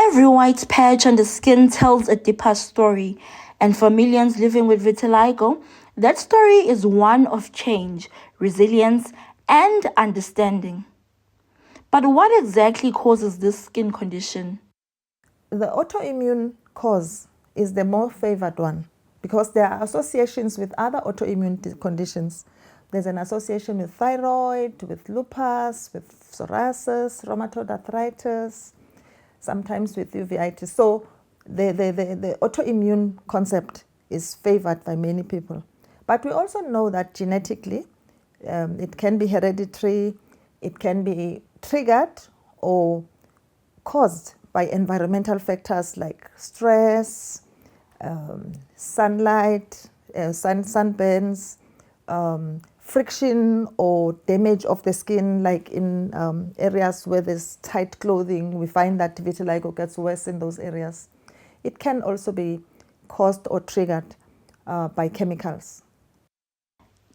Every white patch on the skin tells a deeper story, and for millions living with vitiligo, that story is one of change, resilience, and understanding. But what exactly causes this skin condition? The autoimmune cause is the more favored one because there are associations with other autoimmune conditions. There's an association with thyroid, with lupus, with psoriasis, rheumatoid arthritis, sometimes with uveitis. So the autoimmune concept is favored by many people. But we also know that genetically, it can be hereditary, it can be triggered or caused by environmental factors like stress, sunlight, sunburns, friction or damage of the skin, like in areas where there's tight clothing. We find that vitiligo gets worse in those areas. It can also be caused or triggered by chemicals.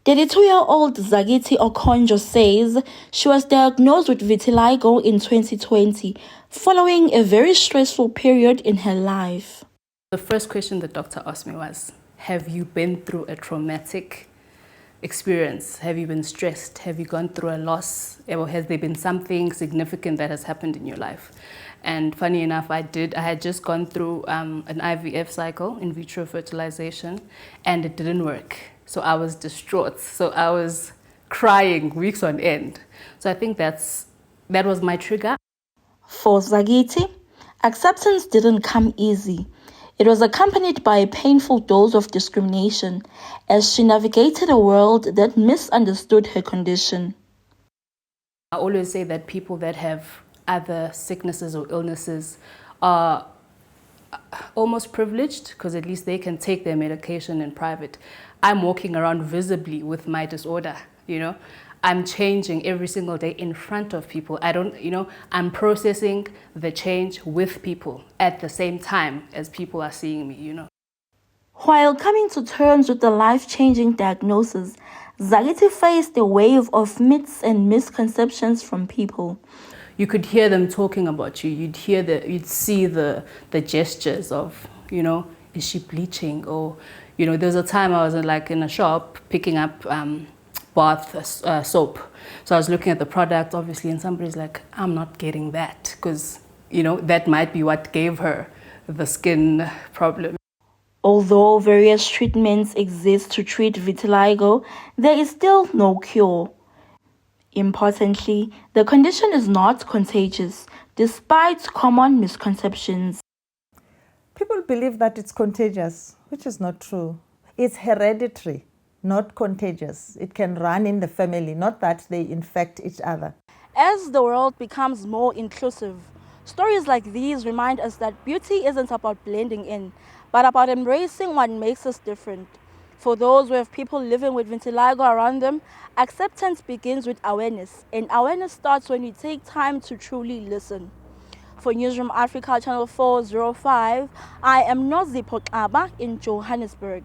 32-year-old Zakithi Okonjo says she was diagnosed with vitiligo in 2020 following a very stressful period in her life. The first question the doctor asked me was, have you been through a traumatic experience? Have you been stressed? Have you gone through a loss? Or has there been something significant that has happened in your life? And funny enough, I had just gone through an IVF cycle, in vitro fertilization, and it didn't work. So I was distraught. So I was crying weeks on end. So I think that was my trigger. For Zakithi, acceptance didn't come easy. It was accompanied by a painful dose of discrimination as she navigated a world that misunderstood her condition. I always say that people that have other sicknesses or illnesses are almost privileged because at least they can take their medication in private. I'm walking around visibly with my disorder, you know. I'm changing every single day in front of people. I'm processing the change with people at the same time as people are seeing me, you know. While coming to terms with the life-changing diagnosis, Zakithi faced a wave of myths and misconceptions from people. You could hear them talking about you. You'd see the gestures of, you know, is she bleaching? Or, you know, there was a time I was in a shop picking up bath soap. So I was looking at the product, obviously, and somebody's like, I'm not getting that because, you know, that might be what gave her the skin problem. Although various treatments exist to treat vitiligo, there is still no cure. Importantly, the condition is not contagious, despite common misconceptions. People believe that it's contagious, which is not true. It's hereditary, not contagious. It can run in the family, not that they infect each other. As the world becomes more inclusive, stories like these remind us that beauty isn't about blending in, but about embracing what makes us different. For those who have people living with vitiligo around them, acceptance begins with awareness, and awareness starts when we take time to truly listen. For Newzroom Afrika Channel 405, I am Nozipho Xaba in Johannesburg.